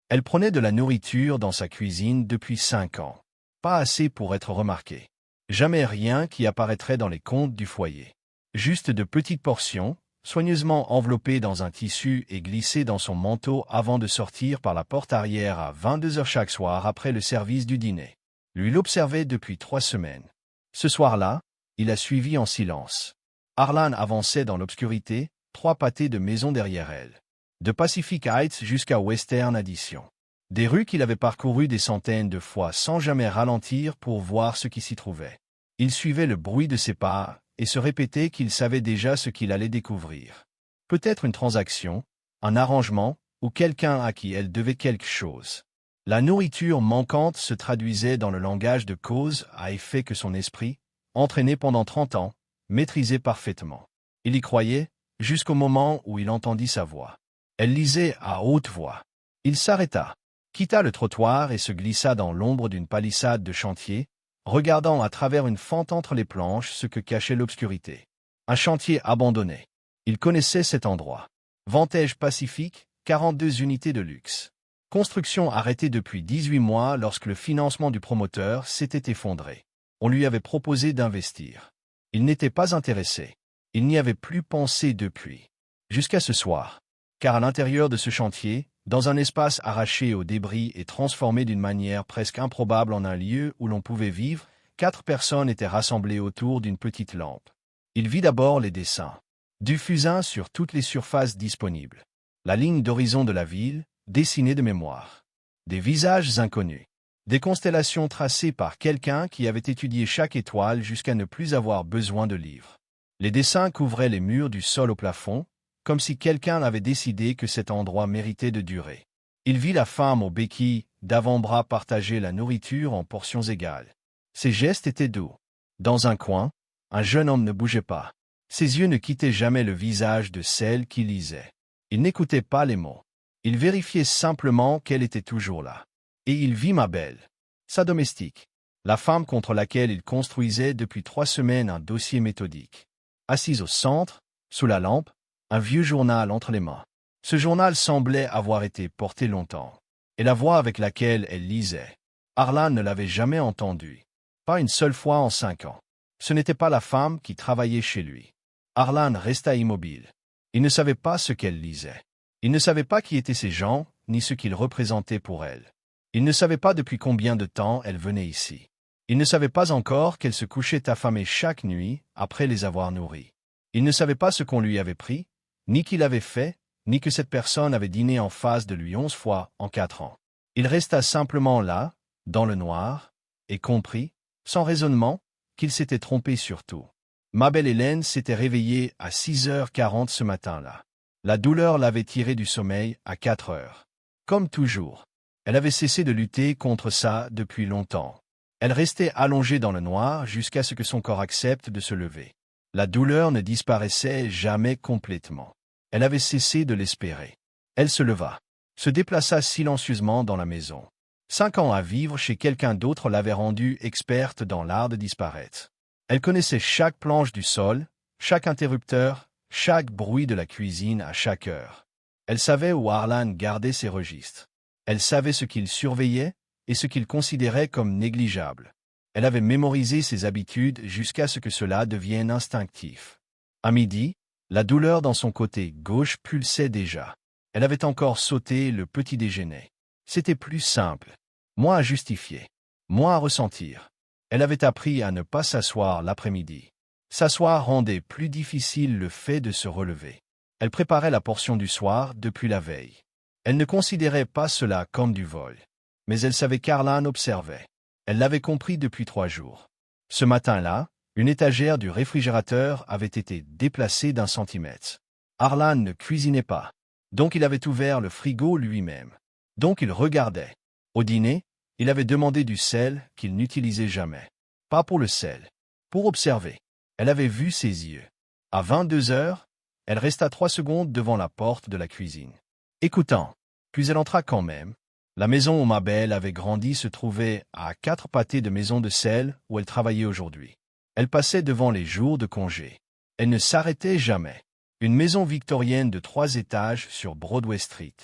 Elle prenait de la nourriture dans sa cuisine depuis 5 ans. Pas assez pour être remarquée. Jamais rien qui apparaîtrait dans les comptes du foyer. Juste de petites portions, soigneusement enveloppées dans un tissu et glissées dans son manteau avant de sortir par la porte arrière à 22 heures chaque soir après le service du dîner. Lui l'observait depuis 3 semaines. Ce soir-là, il la suivit en silence. Arlan avançait dans l'obscurité, 3 pâtés de maison derrière elle. De Pacific Heights jusqu'à Western Addition. Des rues qu'il avait parcourues des centaines de fois sans jamais ralentir pour voir ce qui s'y trouvait. Il suivait le bruit de ses pas et se répétait qu'il savait déjà ce qu'il allait découvrir. Peut-être une transaction, un arrangement, ou quelqu'un à qui elle devait quelque chose. La nourriture manquante se traduisait dans le langage de cause à effet que son esprit, entraîné pendant 30 ans, maîtrisait parfaitement. Il y croyait, jusqu'au moment où il entendit sa voix. Elle lisait à haute voix. Il s'arrêta, quitta le trottoir et se glissa dans l'ombre d'une palissade de chantier, regardant à travers une fente entre les planches ce que cachait l'obscurité. Un chantier abandonné. Il connaissait cet endroit. Vantage Pacifique, 42 unités de luxe. Construction arrêtée depuis 18 mois lorsque le financement du promoteur s'était effondré. On lui avait proposé d'investir. Il n'était pas intéressé. Il n'y avait plus pensé depuis. Jusqu'à ce soir. Car à l'intérieur de ce chantier, dans un espace arraché aux débris et transformé d'une manière presque improbable en un lieu où l'on pouvait vivre, 4 personnes étaient rassemblées autour d'une petite lampe. Il vit d'abord les dessins. Du fusain sur toutes les surfaces disponibles. La ligne d'horizon de la ville, dessinée de mémoire. Des visages inconnus. Des constellations tracées par quelqu'un qui avait étudié chaque étoile jusqu'à ne plus avoir besoin de livres. Les dessins couvraient les murs du sol au plafond, comme si quelqu'un avait décidé que cet endroit méritait de durer. Il vit la femme aux béquilles d'avant-bras partager la nourriture en portions égales. Ses gestes étaient doux. Dans un coin, un jeune homme ne bougeait pas. Ses yeux ne quittaient jamais le visage de celle qui lisait. Il n'écoutait pas les mots. Il vérifiait simplement qu'elle était toujours là. Et il vit Mabel, sa domestique, la femme contre laquelle il construisait depuis 3 semaines un dossier méthodique. Assise au centre, sous la lampe, un vieux journal entre les mains. Ce journal semblait avoir été porté longtemps. Et la voix avec laquelle elle lisait, Arlan ne l'avait jamais entendue. Pas une seule fois en 5 ans. Ce n'était pas la femme qui travaillait chez lui. Arlan resta immobile. Il ne savait pas ce qu'elle lisait. Il ne savait pas qui étaient ces gens, ni ce qu'ils représentaient pour elle. Il ne savait pas depuis combien de temps elle venait ici. Il ne savait pas encore qu'elle se couchait affamée chaque nuit après les avoir nourris. Il ne savait pas ce qu'on lui avait pris, ni qui l'avait fait, ni que cette personne avait dîné en face de lui 11 fois en 4 ans. Il resta simplement là, dans le noir, et comprit, sans raisonnement, qu'il s'était trompé sur tout. Mabel Hélène s'était réveillée à 6h40 ce matin-là. La douleur l'avait tirée du sommeil à 4 heures. Comme toujours, elle avait cessé de lutter contre ça depuis longtemps. Elle restait allongée dans le noir jusqu'à ce que son corps accepte de se lever. La douleur ne disparaissait jamais complètement. Elle avait cessé de l'espérer. Elle se leva, se déplaça silencieusement dans la maison. 5 ans à vivre chez quelqu'un d'autre l'avaient rendue experte dans l'art de disparaître. Elle connaissait chaque planche du sol, chaque interrupteur, chaque bruit de la cuisine à chaque heure. Elle savait où Arlan gardait ses registres. Elle savait ce qu'il surveillait et ce qu'il considérait comme négligeable. Elle avait mémorisé ses habitudes jusqu'à ce que cela devienne instinctif. À midi, la douleur dans son côté gauche pulsait déjà. Elle avait encore sauté le petit déjeuner. C'était plus simple, moins à justifier, moins à ressentir. Elle avait appris à ne pas s'asseoir l'après-midi. S'asseoir rendait plus difficile le fait de se relever. Elle préparait la portion du soir depuis la veille. Elle ne considérait pas cela comme du vol. Mais elle savait qu'Arlan observait. Elle l'avait compris depuis 3 jours. Ce matin-là, une étagère du réfrigérateur avait été déplacée d'1 centimètre. Arlan ne cuisinait pas. Donc il avait ouvert le frigo lui-même. Donc il regardait. Au dîner, il avait demandé du sel qu'il n'utilisait jamais. Pas pour le sel. Pour observer. Elle avait vu ses yeux. À 22 heures, elle resta 3 secondes devant la porte de la cuisine. Écoutant. Puis elle entra quand même. La maison où Mabel avait grandi se trouvait à 4 pâtés de maison de sel où elle travaillait aujourd'hui. Elle passait devant les jours de congé. Elle ne s'arrêtait jamais. Une maison victorienne de 3 étages sur Broadway Street.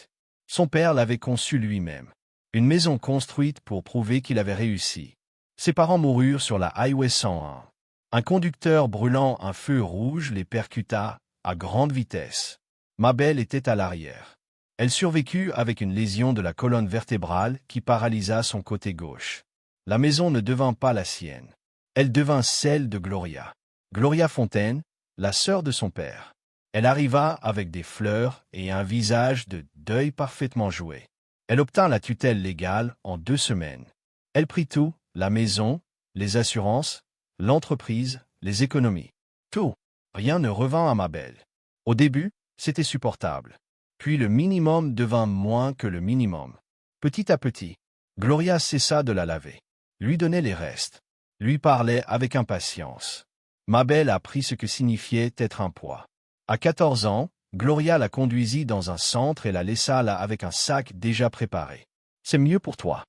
Son père l'avait conçue lui-même. Une maison construite pour prouver qu'il avait réussi. Ses parents moururent sur la Highway 101. Un conducteur brûlant un feu rouge les percuta à grande vitesse. Mabel était à l'arrière. Elle survécut avec une lésion de la colonne vertébrale qui paralysa son côté gauche. La maison ne devint pas la sienne. Elle devint celle de Gloria. Gloria Fontaine, la sœur de son père. Elle arriva avec des fleurs et un visage de deuil parfaitement joué. Elle obtint la tutelle légale en 2 semaines. Elle prit tout, la maison, les assurances, l'entreprise, les économies. Tout. Rien ne revint à Mabel. Au début, c'était supportable. Puis le minimum devint moins que le minimum. Petit à petit, Gloria cessa de la laver, lui donnait les restes, lui parlait avec impatience. Mabel apprit ce que signifiait être un poids. À 14 ans, Gloria la conduisit dans un centre et la laissa là avec un sac déjà préparé. « C'est mieux pour toi. »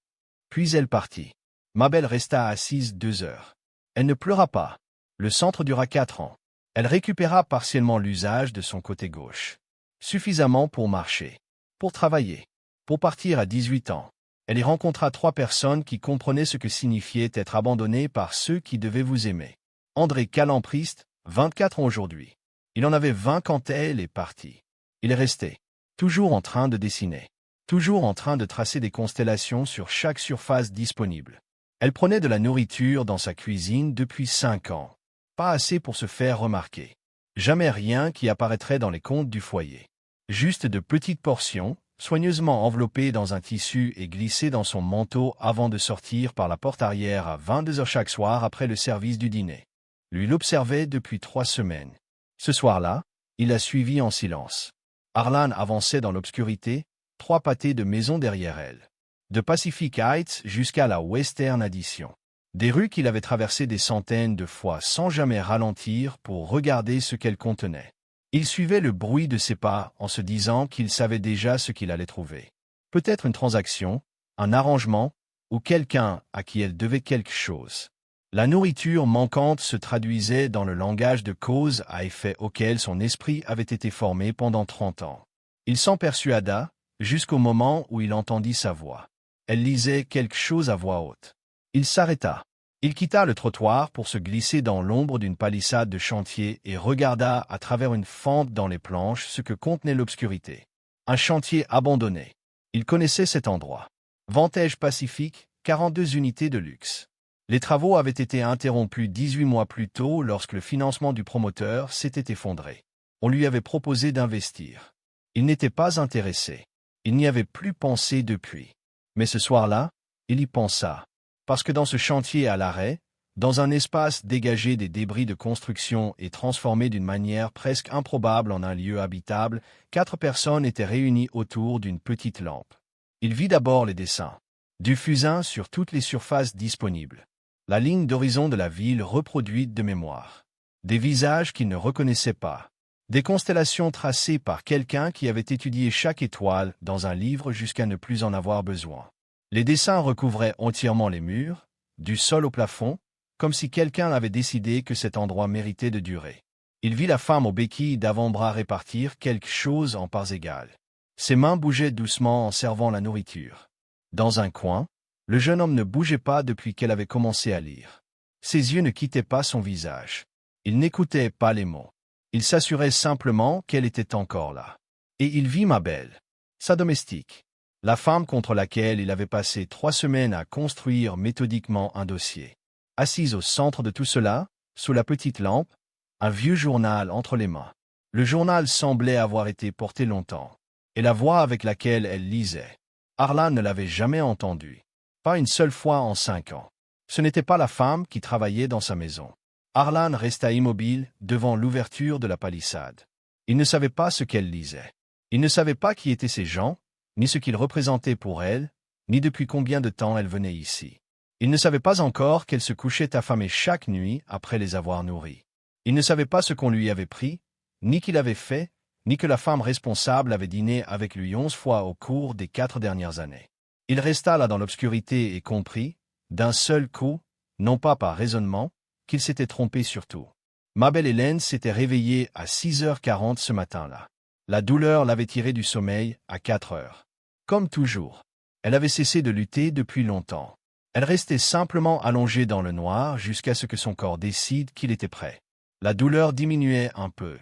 Puis elle partit. Mabel resta assise 2 heures. Elle ne pleura pas. Le centre dura 4 ans. Elle récupéra partiellement l'usage de son côté gauche. Suffisamment pour marcher, pour travailler, pour partir à 18 ans. Elle y rencontra 3 personnes qui comprenaient ce que signifiait être abandonné par ceux qui devaient vous aimer. André Calampriste, 24 ans aujourd'hui. Il en avait 20 quand elle est partie. Il est resté, toujours en train de dessiner, toujours en train de tracer des constellations sur chaque surface disponible. Elle prenait de la nourriture dans sa cuisine depuis 5 ans. Pas assez pour se faire remarquer. Jamais rien qui apparaîtrait dans les comptes du foyer. Juste de petites portions, soigneusement enveloppées dans un tissu et glissées dans son manteau avant de sortir par la porte arrière à 22 heures chaque soir après le service du dîner. Lui l'observait depuis 3 semaines. Ce soir-là, il la suivit en silence. Arlan avançait dans l'obscurité, 3 pâtés de maison derrière elle. De Pacific Heights jusqu'à la Western Addition. Des rues qu'il avait traversées des centaines de fois sans jamais ralentir pour regarder ce qu'elles contenaient. Il suivait le bruit de ses pas en se disant qu'il savait déjà ce qu'il allait trouver. Peut-être une transaction, un arrangement, ou quelqu'un à qui elle devait quelque chose. La nourriture manquante se traduisait dans le langage de cause à effet auquel son esprit avait été formé pendant 30 ans. Il s'en persuada, jusqu'au moment où il entendit sa voix. Elle lisait quelque chose à voix haute. Il s'arrêta. Il quitta le trottoir pour se glisser dans l'ombre d'une palissade de chantier et regarda à travers une fente dans les planches ce que contenait l'obscurité. Un chantier abandonné. Il connaissait cet endroit. Vantage Pacifique, 42 unités de luxe. Les travaux avaient été interrompus 18 mois plus tôt lorsque le financement du promoteur s'était effondré. On lui avait proposé d'investir. Il n'était pas intéressé. Il n'y avait plus pensé depuis. Mais ce soir-là, il y pensa. Parce que dans ce chantier à l'arrêt, dans un espace dégagé des débris de construction et transformé d'une manière presque improbable en un lieu habitable, 4 personnes étaient réunies autour d'une petite lampe. Il vit d'abord les dessins. Du fusain sur toutes les surfaces disponibles. La ligne d'horizon de la ville reproduite de mémoire. Des visages qu'il ne reconnaissait pas. Des constellations tracées par quelqu'un qui avait étudié chaque étoile dans un livre jusqu'à ne plus en avoir besoin. Les dessins recouvraient entièrement les murs, du sol au plafond, comme si quelqu'un avait décidé que cet endroit méritait de durer. Il vit la femme aux béquilles d'avant-bras répartir quelque chose en parts égales. Ses mains bougeaient doucement en servant la nourriture. Dans un coin, le jeune homme ne bougeait pas depuis qu'elle avait commencé à lire. Ses yeux ne quittaient pas son visage. Il n'écoutait pas les mots. Il s'assurait simplement qu'elle était encore là. Et il vit Mabel, sa domestique. La femme contre laquelle il avait passé 3 semaines à construire méthodiquement un dossier. Assise au centre de tout cela, sous la petite lampe, un vieux journal entre les mains. Le journal semblait avoir été porté longtemps. Et la voix avec laquelle elle lisait. Arlan ne l'avait jamais entendue. Pas une seule fois en 5 ans. Ce n'était pas la femme qui travaillait dans sa maison. Arlan resta immobile devant l'ouverture de la palissade. Il ne savait pas ce qu'elle lisait. Il ne savait pas qui étaient ces gens, ni ce qu'ils représentaient pour elle, ni depuis combien de temps elle venait ici. Il ne savait pas encore qu'elle se couchait affamée chaque nuit après les avoir nourris. Il ne savait pas ce qu'on lui avait pris, ni qu'il avait fait, ni que la femme responsable avait dîné avec lui 11 fois au cours des 4 dernières années. Il resta là dans l'obscurité et comprit, d'un seul coup, non pas par raisonnement, qu'il s'était trompé sur tout. Mabel Hélène s'était réveillée à 6h40 ce matin-là. La douleur l'avait tiré du sommeil à 4 heures. Comme toujours. Elle avait cessé de lutter depuis longtemps. Elle restait simplement allongée dans le noir jusqu'à ce que son corps décide qu'il était prêt. La douleur diminuait un peu.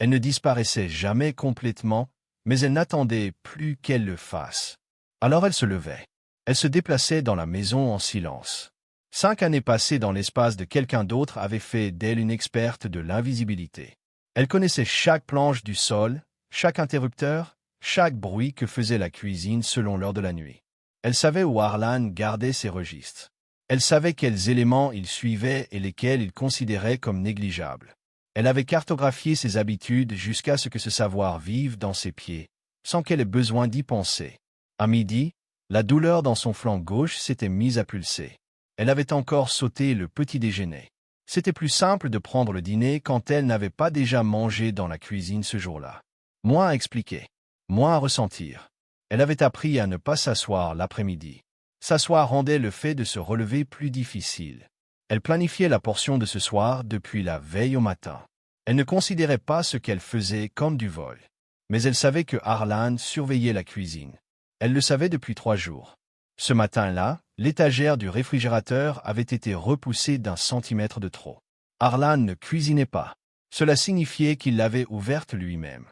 Elle ne disparaissait jamais complètement, mais elle n'attendait plus qu'elle le fasse. Alors elle se levait. Elle se déplaçait dans la maison en silence. 5 années passées dans l'espace de quelqu'un d'autre avaient fait d'elle une experte de l'invisibilité. Elle connaissait chaque planche du sol, chaque interrupteur, chaque bruit que faisait la cuisine selon l'heure de la nuit. Elle savait où Harlan gardait ses registres. Elle savait quels éléments il suivait et lesquels il considérait comme négligeables. Elle avait cartographié ses habitudes jusqu'à ce que ce savoir vive dans ses pieds, sans qu'elle ait besoin d'y penser. À midi, la douleur dans son flanc gauche s'était mise à pulser. Elle avait encore sauté le petit déjeuner. C'était plus simple de prendre le dîner quand elle n'avait pas déjà mangé dans la cuisine ce jour-là. Moins à expliquer, moins à ressentir. Elle avait appris à ne pas s'asseoir l'après-midi. S'asseoir rendait le fait de se relever plus difficile. Elle planifiait la portion de ce soir depuis la veille au matin. Elle ne considérait pas ce qu'elle faisait comme du vol. Mais elle savait que Harlan surveillait la cuisine. Elle le savait depuis 3 jours. Ce matin-là, l'étagère du réfrigérateur avait été repoussée d'1 centimètre de trop. Harlan ne cuisinait pas. Cela signifiait qu'il l'avait ouverte lui-même.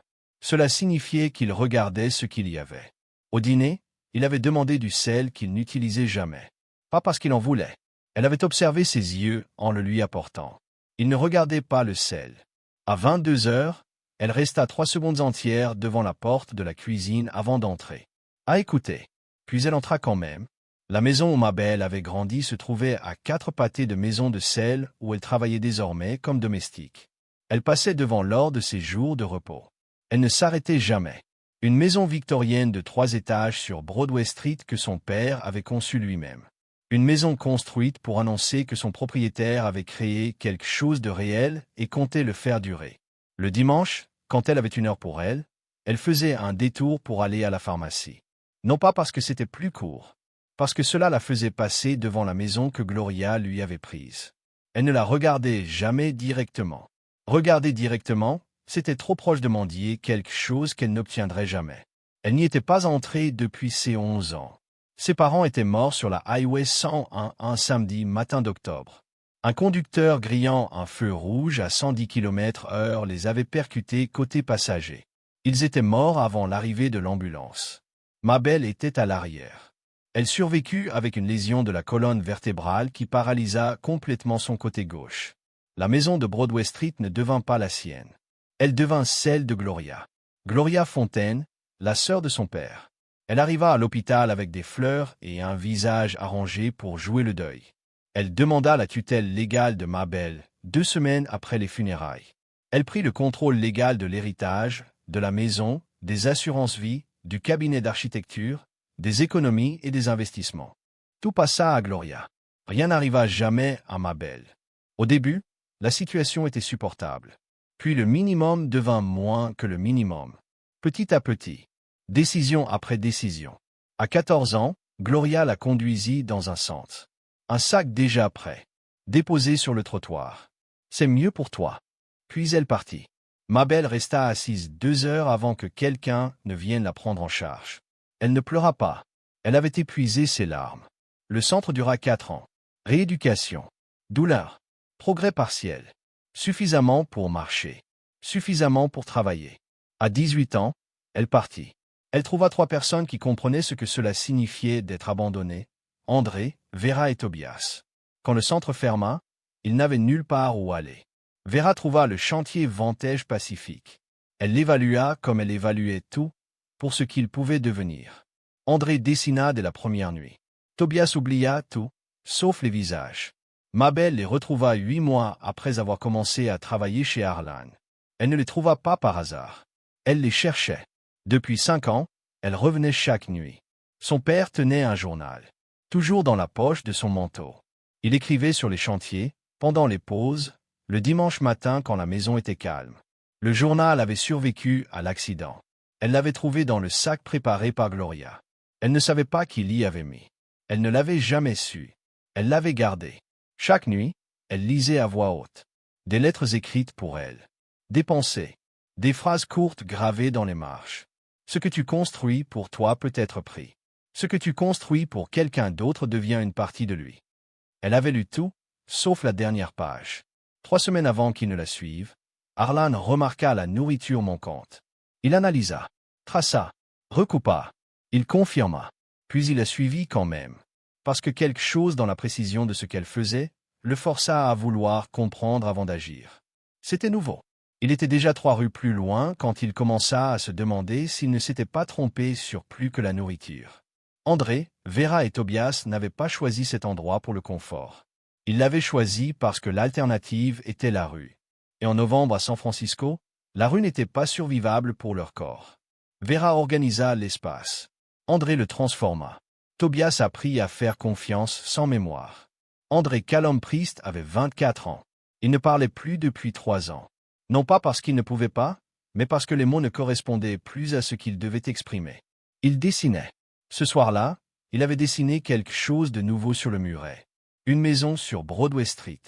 Cela signifiait qu'il regardait ce qu'il y avait. Au dîner, il avait demandé du sel qu'il n'utilisait jamais. Pas parce qu'il en voulait. Elle avait observé ses yeux en le lui apportant. Il ne regardait pas le sel. À 22 heures, elle resta 3 secondes entières devant la porte de la cuisine avant d'entrer. À écouter. Puis elle entra quand même. La maison où Mabel avait grandi se trouvait à 4 pâtés de maison de sel où elle travaillait désormais comme domestique. Elle passait devant lors de ses jours de repos. Elle ne s'arrêtait jamais. Une maison victorienne de 3 étages sur Broadway Street que son père avait conçue lui-même. Une maison construite pour annoncer que son propriétaire avait créé quelque chose de réel et comptait le faire durer. Le dimanche, quand elle avait 1 heure pour elle, elle faisait un détour pour aller à la pharmacie. Non pas parce que c'était plus court, parce que cela la faisait passer devant la maison que Gloria lui avait prise. Elle ne la regardait jamais directement. Regarder directement, c'était trop proche de mendier quelque chose qu'elle n'obtiendrait jamais. Elle n'y était pas entrée depuis ses 11 ans. Ses parents étaient morts sur la Highway 101 un samedi matin d'octobre. Un conducteur grillant un feu rouge à 110 km/h les avait percutés côté passager. Ils étaient morts avant l'arrivée de l'ambulance. Mabel était à l'arrière. Elle survécut avec une lésion de la colonne vertébrale qui paralysa complètement son côté gauche. La maison de Broadway Street ne devint pas la sienne. Elle devint celle de Gloria. Gloria Fontaine, la sœur de son père. Elle arriva à l'hôpital avec des fleurs et un visage arrangé pour jouer le deuil. Elle demanda la tutelle légale de Mabel 2 semaines après les funérailles. Elle prit le contrôle légal de l'héritage, de la maison, des assurances-vie, du cabinet d'architecture, des économies et des investissements. Tout passa à Gloria. Rien n'arriva jamais à Mabel. Au début, la situation était supportable. Puis le minimum devint moins que le minimum. Petit à petit. Décision après décision. À 14 ans, Gloria la conduisit dans un centre. Un sac déjà prêt. Déposé sur le trottoir. C'est mieux pour toi. Puis elle partit. Mabel resta assise 2 heures avant que quelqu'un ne vienne la prendre en charge. Elle ne pleura pas. Elle avait épuisé ses larmes. Le centre dura 4 ans. Rééducation. Douleur. Progrès partiel. Suffisamment pour marcher. Suffisamment pour travailler. À 18 ans, elle partit. Elle trouva 3 personnes qui comprenaient ce que cela signifiait d'être abandonnée, André, Vera et Tobias. Quand le centre ferma, ils n'avaient nulle part où aller. Vera trouva le chantier Vantage Pacifique. Elle l'évalua comme elle évaluait tout, pour ce qu'il pouvait devenir. André dessina dès la première nuit. Tobias oublia tout, sauf les visages. Mabel les retrouva 8 mois après avoir commencé à travailler chez Harlan. Elle ne les trouva pas par hasard. Elle les cherchait. Depuis 5 ans, elle revenait chaque nuit. Son père tenait un journal, toujours dans la poche de son manteau. Il écrivait sur les chantiers, pendant les pauses, le dimanche matin quand la maison était calme. Le journal avait survécu à l'accident. Elle l'avait trouvé dans le sac préparé par Gloria. Elle ne savait pas qui l'y avait mis. Elle ne l'avait jamais su. Elle l'avait gardé. Chaque nuit, elle lisait à voix haute. Des lettres écrites pour elle. Des pensées. Des phrases courtes gravées dans les marches. Ce que tu construis pour toi peut être pris. Ce que tu construis pour quelqu'un d'autre devient une partie de lui. Elle avait lu tout, sauf la dernière page. 3 semaines avant qu'il ne la suive, Harlan remarqua la nourriture manquante. Il analysa, traça, recoupa. Il confirma. Puis il la suivit quand même. Parce que quelque chose dans la précision de ce qu'elle faisait le força à vouloir comprendre avant d'agir. C'était nouveau. Il était déjà 3 rues plus loin quand il commença à se demander s'il ne s'était pas trompé sur plus que la nourriture. André, Vera et Tobias n'avaient pas choisi cet endroit pour le confort. Ils l'avaient choisi parce que l'alternative était la rue. Et en novembre à San Francisco, la rue n'était pas survivable pour leur corps. Vera organisa l'espace. André le transforma. Tobias apprit à faire confiance sans mémoire. André Callum-Priest avait 24 ans. Il ne parlait plus depuis 3 ans. Non pas parce qu'il ne pouvait pas, mais parce que les mots ne correspondaient plus à ce qu'il devait exprimer. Il dessinait. Ce soir-là, il avait dessiné quelque chose de nouveau sur le muret. Une maison sur Broadway Street.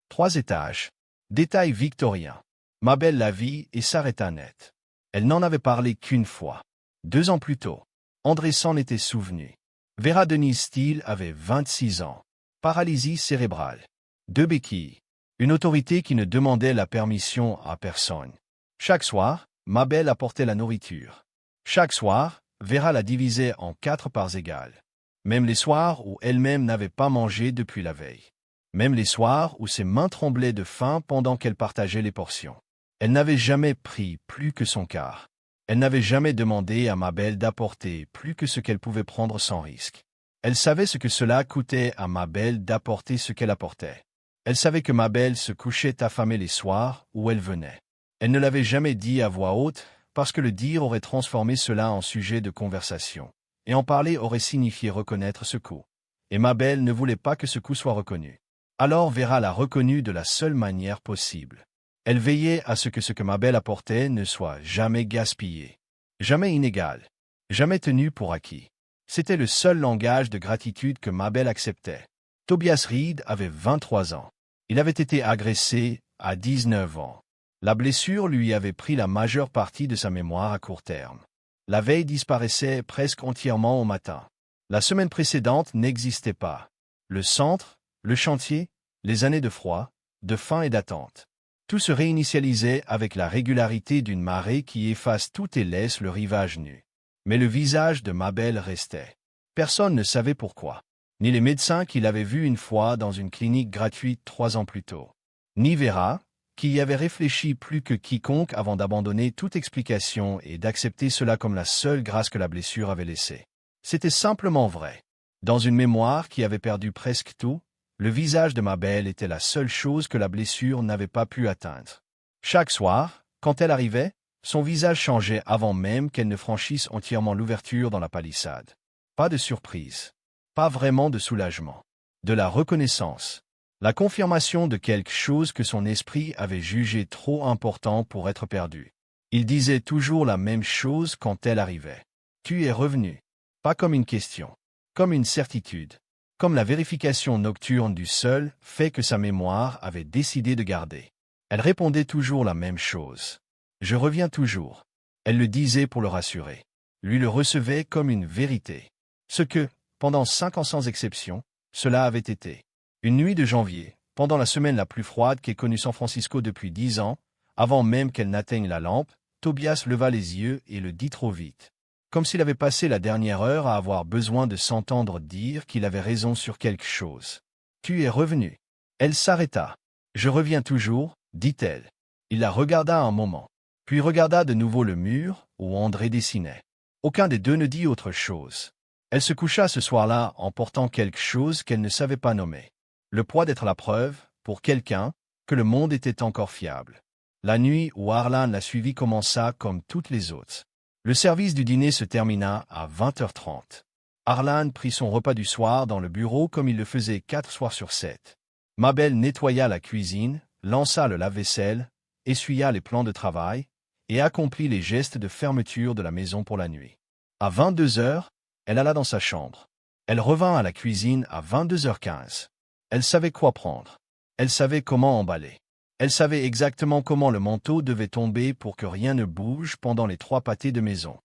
3 étages. Détail victorien. Mabel la vit et s'arrêta net. Elle n'en avait parlé qu'une fois. 2 ans plus tôt. André s'en était souvenu. Vera Denise Steele avait 26 ans. Paralysie cérébrale. 2 béquilles. Une autorité qui ne demandait la permission à personne. Chaque soir, Mabel apportait la nourriture. Chaque soir, Vera la divisait en 4 parts égales. Même les soirs où elle-même n'avait pas mangé depuis la veille. Même les soirs où ses mains tremblaient de faim pendant qu'elle partageait les portions. Elle n'avait jamais pris plus que son quart. Elle n'avait jamais demandé à Mabel d'apporter plus que ce qu'elle pouvait prendre sans risque. Elle savait ce que cela coûtait à Mabel d'apporter ce qu'elle apportait. Elle savait que Mabel se couchait affamée les soirs où elle venait. Elle ne l'avait jamais dit à voix haute, parce que le dire aurait transformé cela en sujet de conversation. Et en parler aurait signifié reconnaître ce coup. Et Mabel ne voulait pas que ce coup soit reconnu. Alors Vera l'a reconnu de la seule manière possible. Elle veillait à ce que Mabel apportait ne soit jamais gaspillé. Jamais inégal. Jamais tenu pour acquis. C'était le seul langage de gratitude que Mabel acceptait. Tobias Reed avait 23 ans. Il avait été agressé à 19 ans. La blessure lui avait pris la majeure partie de sa mémoire à court terme. La veille disparaissait presque entièrement au matin. La semaine précédente n'existait pas. Le centre, le chantier, les années de froid, de faim et d'attente. Tout se réinitialisait avec la régularité d'une marée qui efface tout et laisse le rivage nu. Mais le visage de Mabel restait. Personne ne savait pourquoi. Ni les médecins qui l'avaient vue une fois dans une clinique gratuite 3 ans plus tôt. Ni Vera, qui y avait réfléchi plus que quiconque avant d'abandonner toute explication et d'accepter cela comme la seule grâce que la blessure avait laissée. C'était simplement vrai. Dans une mémoire qui avait perdu presque tout, le visage de Mabel était la seule chose que la blessure n'avait pas pu atteindre. Chaque soir, quand elle arrivait, son visage changeait avant même qu'elle ne franchisse entièrement l'ouverture dans la palissade. Pas de surprise. Pas vraiment de soulagement. De la reconnaissance. La confirmation de quelque chose que son esprit avait jugé trop important pour être perdu. Il disait toujours la même chose quand elle arrivait. Tu es revenu. Pas comme une question. Comme une certitude. Comme la vérification nocturne du seul fait que sa mémoire avait décidé de garder. Elle répondait toujours la même chose. Je reviens toujours. Elle le disait pour le rassurer. Lui le recevait comme une vérité. Ce que, pendant 5 ans sans exception, cela avait été. Une nuit de janvier, pendant la semaine la plus froide qu'ait connue San Francisco depuis 10 ans, avant même qu'elle n'atteigne la lampe, Tobias leva les yeux et le dit trop vite. Comme s'il avait passé la dernière heure à avoir besoin de s'entendre dire qu'il avait raison sur quelque chose. Tu es revenu. Elle s'arrêta. Je reviens toujours, dit-elle. Il la regarda un moment, puis regarda de nouveau le mur où André dessinait. Aucun des deux ne dit autre chose. Elle se coucha ce soir-là en portant quelque chose qu'elle ne savait pas nommer. Le poids d'être la preuve, pour quelqu'un, que le monde était encore fiable. La nuit où Harlan la suivit commença comme toutes les autres. Le service du dîner se termina à 20h30. Harlan prit son repas du soir dans le bureau comme il le faisait 4 soirs sur 7. Mabel nettoya la cuisine, lança le lave-vaisselle, essuya les plans de travail et accomplit les gestes de fermeture de la maison pour la nuit. À 22h, elle alla dans sa chambre. Elle revint à la cuisine à 22h15. Elle savait quoi prendre. Elle savait comment emballer. Elle savait exactement comment le manteau devait tomber pour que rien ne bouge pendant les 3 pâtés de maison.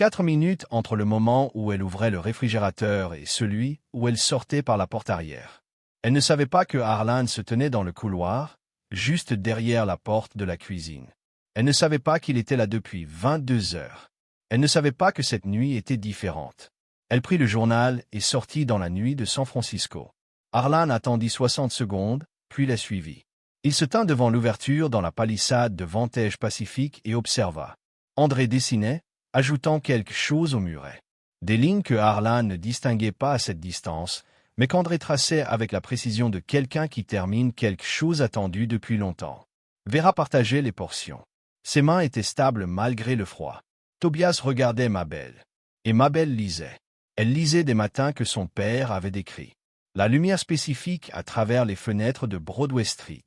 4 minutes entre le moment où elle ouvrait le réfrigérateur et celui où elle sortait par la porte arrière. Elle ne savait pas que Harlan se tenait dans le couloir, juste derrière la porte de la cuisine. Elle ne savait pas qu'il était là depuis 22 heures. Elle ne savait pas que cette nuit était différente. Elle prit le journal et sortit dans la nuit de San Francisco. Harlan attendit 60 secondes, puis la suivit. Il se tint devant l'ouverture dans la palissade de Vantage Pacifique et observa. André dessinait, ajoutant quelque chose au muret. Des lignes que Harlan ne distinguait pas à cette distance, mais qu'André traçait avec la précision de quelqu'un qui termine quelque chose attendu depuis longtemps. Vera partageait les portions. Ses mains étaient stables malgré le froid. Tobias regardait Mabel. Et Mabel lisait. Elle lisait des matins que son père avait décrits. La lumière spécifique à travers les fenêtres de Broadway Street.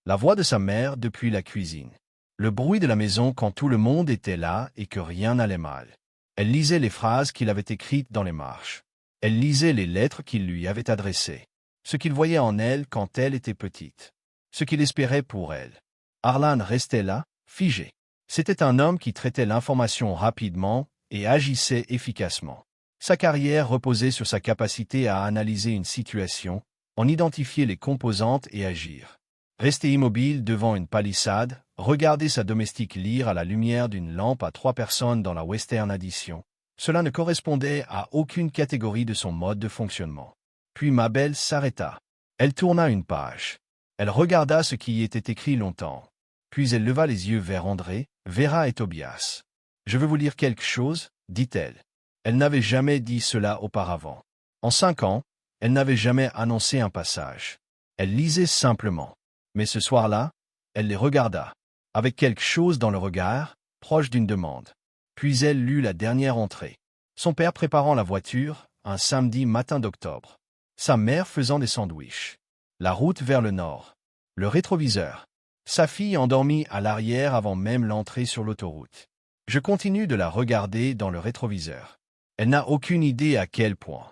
La voix de sa mère depuis la cuisine. Le bruit de la maison quand tout le monde était là et que rien n'allait mal. Elle lisait les phrases qu'il avait écrites dans les marches. Elle lisait les lettres qu'il lui avait adressées. Ce qu'il voyait en elle quand elle était petite. Ce qu'il espérait pour elle. Harlan restait là, figé. C'était un homme qui traitait l'information rapidement et agissait efficacement. Sa carrière reposait sur sa capacité à analyser une situation, en identifier les composantes et agir. Rester immobile devant une palissade, regarder sa domestique lire à la lumière d'une lampe à 3 personnes dans la Western Addition. Cela ne correspondait à aucune catégorie de son mode de fonctionnement. Puis Mabel s'arrêta. Elle tourna une page. Elle regarda ce qui y était écrit longtemps. Puis elle leva les yeux vers André, Vera et Tobias. « Je veux vous lire quelque chose, dit-elle. Elle n'avait jamais dit cela auparavant. En 5 ans, elle n'avait jamais annoncé un passage. Elle lisait simplement. Mais ce soir-là, elle les regarda, avec quelque chose dans le regard, proche d'une demande. Puis elle lut la dernière entrée. Son père préparant la voiture, un samedi matin d'octobre. Sa mère faisant des sandwichs. La route vers le nord. Le rétroviseur. Sa fille endormie à l'arrière avant même l'entrée sur l'autoroute. Je continue de la regarder dans le rétroviseur. Elle n'a aucune idée à quel point.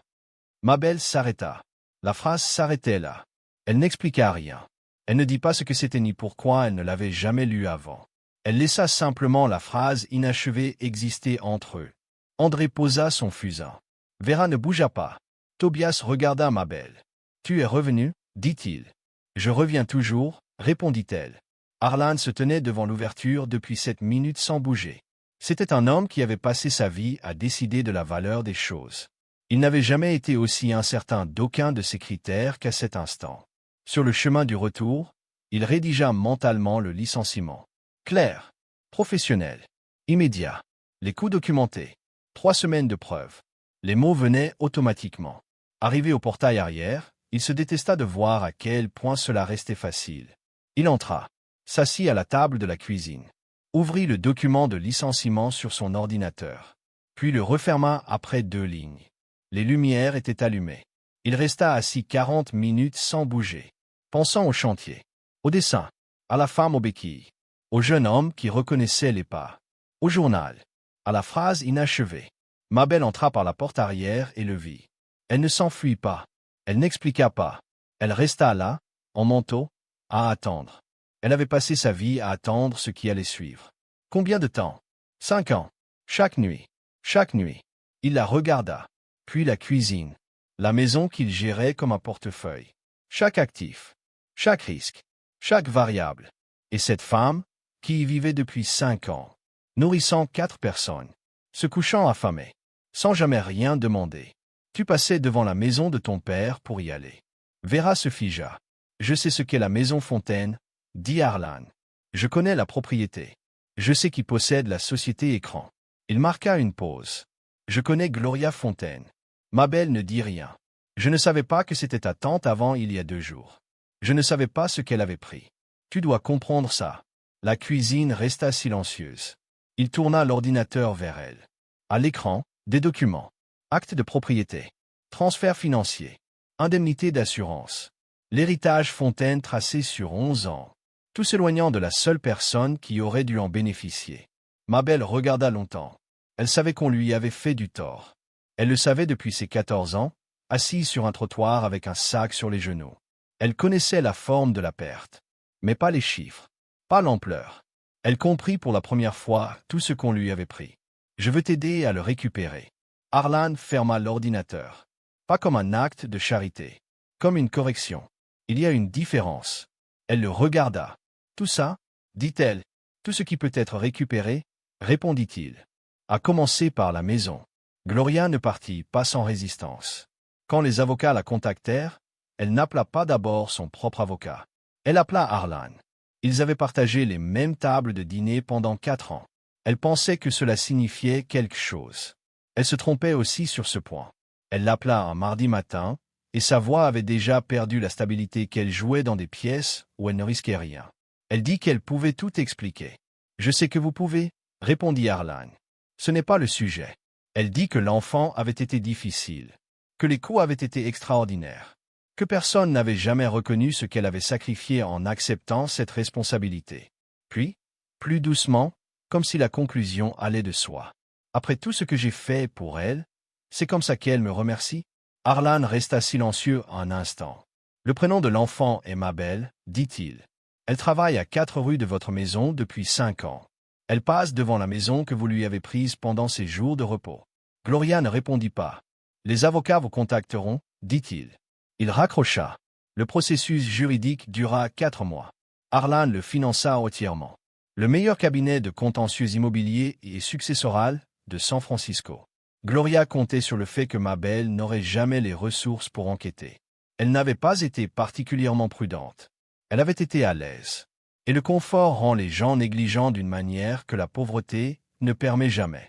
Mabel s'arrêta. La phrase s'arrêtait là. Elle n'expliqua rien. Elle ne dit pas ce que c'était ni pourquoi elle ne l'avait jamais lu avant. Elle laissa simplement la phrase inachevée exister entre eux. André posa son fusain. Vera ne bougea pas. Tobias regarda Mabel. « Tu es revenu ?» dit-il. « Je reviens toujours » répondit-elle. Harlan se tenait devant l'ouverture depuis 7 minutes sans bouger. C'était un homme qui avait passé sa vie à décider de la valeur des choses. Il n'avait jamais été aussi incertain d'aucun de ces critères qu'à cet instant. Sur le chemin du retour, il rédigea mentalement le licenciement. Clair, professionnel, immédiat, les coûts documentés, 3 semaines de preuve. Les mots venaient automatiquement. Arrivé au portail arrière, il se détesta de voir à quel point cela restait facile. Il entra, s'assit à la table de la cuisine, ouvrit le document de licenciement sur son ordinateur, puis le referma après 2 lignes. Les lumières étaient allumées. Il resta assis 40 minutes sans bouger, pensant au chantier, au dessin, à la femme aux béquilles, au jeune homme qui reconnaissait les pas, au journal, à la phrase inachevée. Mabel entra par la porte arrière et le vit. Elle ne s'enfuit pas. Elle n'expliqua pas. Elle resta là, en manteau, à attendre. Elle avait passé sa vie à attendre ce qui allait suivre. Combien de temps? 5 ans. Chaque nuit. Chaque nuit. Il la regarda. Puis la cuisine. La maison qu'il gérait comme un portefeuille. Chaque actif. Chaque risque. Chaque variable. Et cette femme, qui y vivait depuis 5 ans. Nourrissant 4 personnes. Se couchant affamée. Sans jamais rien demander. Tu passais devant la maison de ton père pour y aller. Vera se figea. Je sais ce qu'est la maison Fontaine, dit Harlan. Je connais la propriété. Je sais qui possède la société écran. Il marqua une pause. Je connais Gloria Fontaine. Mabel ne dit rien. Je ne savais pas que c'était ta tante avant il y a 2 jours. Je ne savais pas ce qu'elle avait pris. Tu dois comprendre ça. La cuisine resta silencieuse. Il tourna l'ordinateur vers elle. À l'écran, des documents. Acte de propriété. Transfert financier. Indemnité d'assurance. L'héritage Fontaine tracé sur 11 ans. Tout s'éloignant de la seule personne qui aurait dû en bénéficier. Mabel regarda longtemps. Elle savait qu'on lui avait fait du tort. Elle le savait depuis ses 14 ans, assise sur un trottoir avec un sac sur les genoux. Elle connaissait la forme de la perte, mais pas les chiffres, pas l'ampleur. Elle comprit pour la première fois tout ce qu'on lui avait pris. Je veux t'aider à le récupérer. Arlan ferma l'ordinateur. Pas comme un acte de charité. Comme une correction. Il y a une différence. Elle le regarda. Tout ça, dit-elle, tout ce qui peut être récupéré, répondit-il. À commencer par la maison. Gloria ne partit pas sans résistance. Quand les avocats la contactèrent, elle n'appela pas d'abord son propre avocat. Elle appela Arlan. Ils avaient partagé les mêmes tables de dîner pendant 4 ans. Elle pensait que cela signifiait quelque chose. Elle se trompait aussi sur ce point. Elle l'appela un mardi matin, et sa voix avait déjà perdu la stabilité qu'elle jouait dans des pièces où elle ne risquait rien. Elle dit qu'elle pouvait tout expliquer. « Je sais que vous pouvez, » répondit Arlan. « Ce n'est pas le sujet. » Elle dit que l'enfant avait été difficile, que les coups avaient été extraordinaires, que personne n'avait jamais reconnu ce qu'elle avait sacrifié en acceptant cette responsabilité. Puis, plus doucement, comme si la conclusion allait de soi. « Après tout ce que j'ai fait pour elle, c'est comme ça qu'elle me remercie ?» Arlan resta silencieux un instant. « Le prénom de l'enfant est Mabel, dit-il. Elle travaille à 4 rues de votre maison depuis 5 ans. Elle passe devant la maison que vous lui avez prise pendant ses jours de repos. » Gloria ne répondit pas. « Les avocats vous contacteront, dit-il. » Il raccrocha. Le processus juridique dura 4 mois. Arlan le finança entièrement. Le meilleur cabinet de contentieux immobilier et successoral de San Francisco. Gloria comptait sur le fait que Mabel n'aurait jamais les ressources pour enquêter. Elle n'avait pas été particulièrement prudente. Elle avait été à l'aise. Et le confort rend les gens négligents d'une manière que la pauvreté ne permet jamais.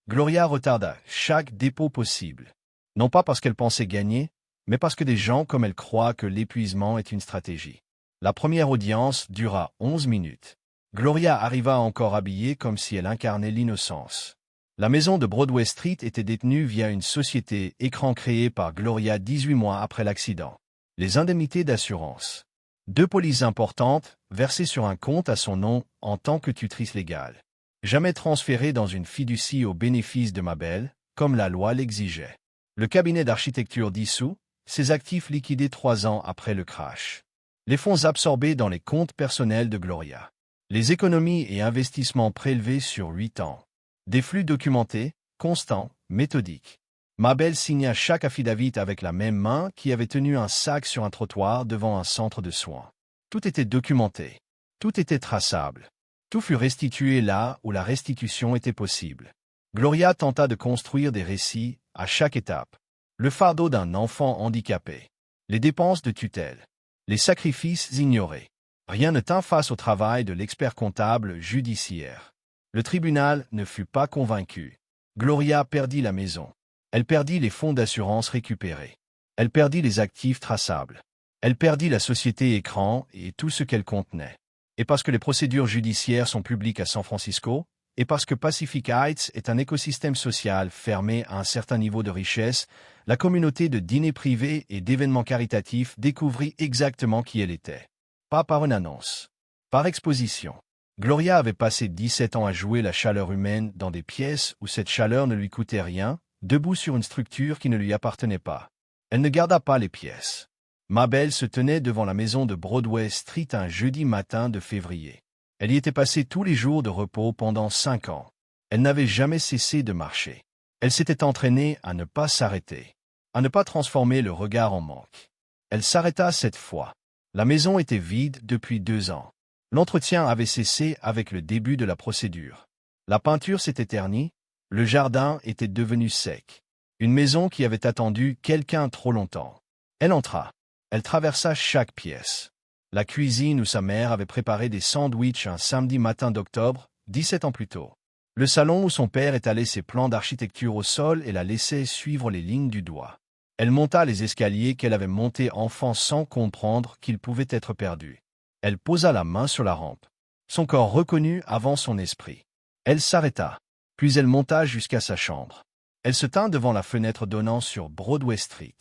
Gloria retarda chaque dépôt possible. Non pas parce qu'elle pensait gagner, mais parce que des gens comme elle croient que l'épuisement est une stratégie. La première audience dura 11 minutes. Gloria arriva encore habillée comme si elle incarnait l'innocence. La maison de Broadway Street était détenue via une société écran créée par Gloria 18 mois après l'accident. Les indemnités d'assurance. 2 polices importantes, versées sur un compte à son nom en tant que tutrice légale. Jamais transférées dans une fiducie au bénéfice de Mabel, comme la loi l'exigeait. Le cabinet d'architecture dissous, ses actifs liquidés 3 ans après le crash. Les fonds absorbés dans les comptes personnels de Gloria. Les économies et investissements prélevés sur 8 ans. Des flux documentés, constants, méthodiques. Mabel signa chaque affidavit avec la même main qui avait tenu un sac sur un trottoir devant un centre de soins. Tout était documenté. Tout était traçable. Tout fut restitué là où la restitution était possible. Gloria tenta de construire des récits à chaque étape. Le fardeau d'un enfant handicapé. Les dépenses de tutelle. Les sacrifices ignorés. Rien ne tint face au travail de l'expert comptable judiciaire. Le tribunal ne fut pas convaincu. Gloria perdit la maison. Elle perdit les fonds d'assurance récupérés. Elle perdit les actifs traçables. Elle perdit la société écran et tout ce qu'elle contenait. Et parce que les procédures judiciaires sont publiques à San Francisco, et parce que Pacific Heights est un écosystème social fermé à un certain niveau de richesse, la communauté de dîners privés et d'événements caritatifs découvrit exactement qui elle était. Pas par une annonce. Par exposition. Gloria avait passé 17 ans à jouer la chaleur humaine dans des pièces où cette chaleur ne lui coûtait rien, debout sur une structure qui ne lui appartenait pas. Elle ne garda pas les pièces. Mabel se tenait devant la maison de Broadway Street un jeudi matin de février. Elle y était passée tous les jours de repos pendant 5 ans. Elle n'avait jamais cessé de marcher. Elle s'était entraînée à ne pas s'arrêter, à ne pas transformer le regard en manque. Elle s'arrêta cette fois. La maison était vide depuis 2 ans. L'entretien avait cessé avec le début de la procédure. La peinture s'était ternie, le jardin était devenu sec. Une maison qui avait attendu quelqu'un trop longtemps. Elle entra. Elle traversa chaque pièce. La cuisine où sa mère avait préparé des sandwichs un samedi matin d'octobre, 17 ans plus tôt. Le salon où son père étalait ses plans d'architecture au sol et la laissait suivre les lignes du doigt. Elle monta les escaliers qu'elle avait montés enfant sans comprendre qu'ils pouvaient être perdus. Elle posa la main sur la rampe. Son corps reconnut avant son esprit. Elle s'arrêta, puis elle monta jusqu'à sa chambre. Elle se tint devant la fenêtre donnant sur Broadway Street.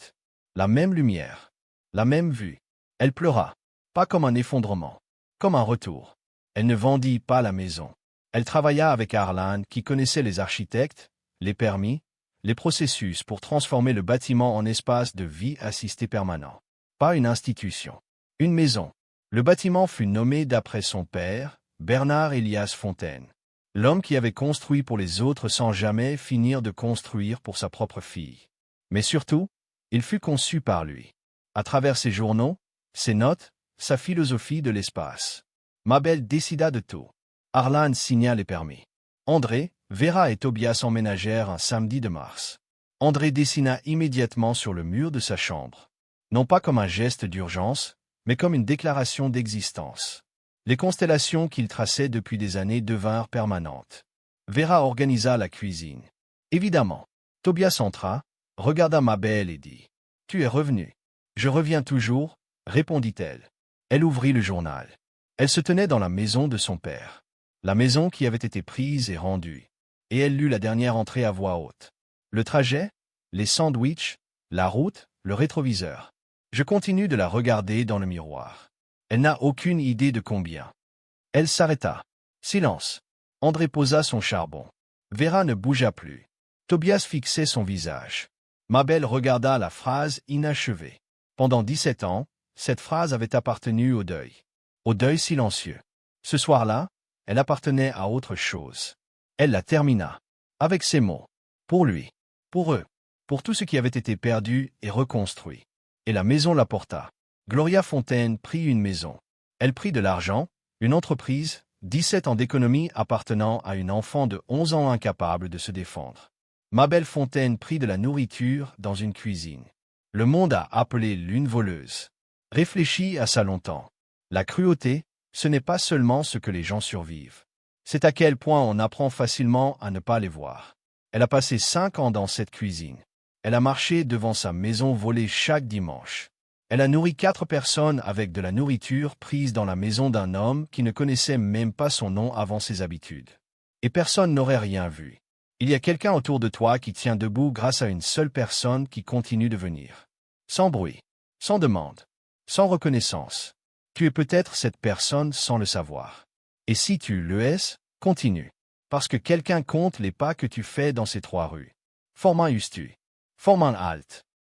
La même lumière, la même vue. Elle pleura, pas comme un effondrement, comme un retour. Elle ne vendit pas la maison. Elle travailla avec Arlan qui connaissait les architectes, les permis, les processus pour transformer le bâtiment en espace de vie assistée permanent. Pas une institution, une maison. Le bâtiment fut nommé d'après son père, Bernard Elias Fontaine. L'homme qui avait construit pour les autres sans jamais finir de construire pour sa propre fille. Mais surtout, il fut conçu par lui. À travers ses journaux, ses notes, sa philosophie de l'espace. Mabel décida de tout. Arlan signa les permis. André, Vera et Tobias emménagèrent un samedi de mars. André dessina immédiatement sur le mur de sa chambre. Non pas comme un geste d'urgence, mais comme une déclaration d'existence. Les constellations qu'il traçait depuis des années devinrent permanentes. Vera organisa la cuisine. Évidemment, Tobias entra, regarda Mabel et dit « Tu es revenu. »« Je reviens toujours, » répondit-elle. Elle ouvrit le journal. Elle se tenait dans la maison de son père. La maison qui avait été prise et rendue. Et elle lut la dernière entrée à voix haute. Le trajet, les sandwichs, la route, le rétroviseur. Je continue de la regarder dans le miroir. Elle n'a aucune idée de combien. Elle s'arrêta. Silence. André posa son charbon. Vera ne bougea plus. Tobias fixait son visage. Mabel regarda la phrase inachevée. Pendant 17 ans, cette phrase avait appartenu au deuil. Au deuil silencieux. Ce soir-là, elle appartenait à autre chose. Elle la termina. Avec ces mots. Pour lui. Pour eux. Pour tout ce qui avait été perdu et reconstruit. Et la maison la porta. Gloria Fontaine prit une maison. Elle prit de l'argent, une entreprise, 17 ans d'économie appartenant à une enfant de 11 ans incapable de se défendre. Mabel Fontaine prit de la nourriture dans une cuisine. Le monde a appelé l'une voleuse. Réfléchis à ça longtemps. La cruauté, ce n'est pas seulement ce que les gens survivent. C'est à quel point on apprend facilement à ne pas les voir. Elle a passé 5 ans dans cette cuisine. Elle a marché devant sa maison volée chaque dimanche. Elle a nourri 4 personnes avec de la nourriture prise dans la maison d'un homme qui ne connaissait même pas son nom avant ses habitudes. Et personne n'aurait rien vu. Il y a quelqu'un autour de toi qui tient debout grâce à une seule personne qui continue de venir. Sans bruit, sans demande, sans reconnaissance. Tu es peut-être cette personne sans le savoir. Et si tu le es, continue. Parce que quelqu'un compte les pas que tu fais dans ces 3 rues. Forme un Ustu. Forme un halt.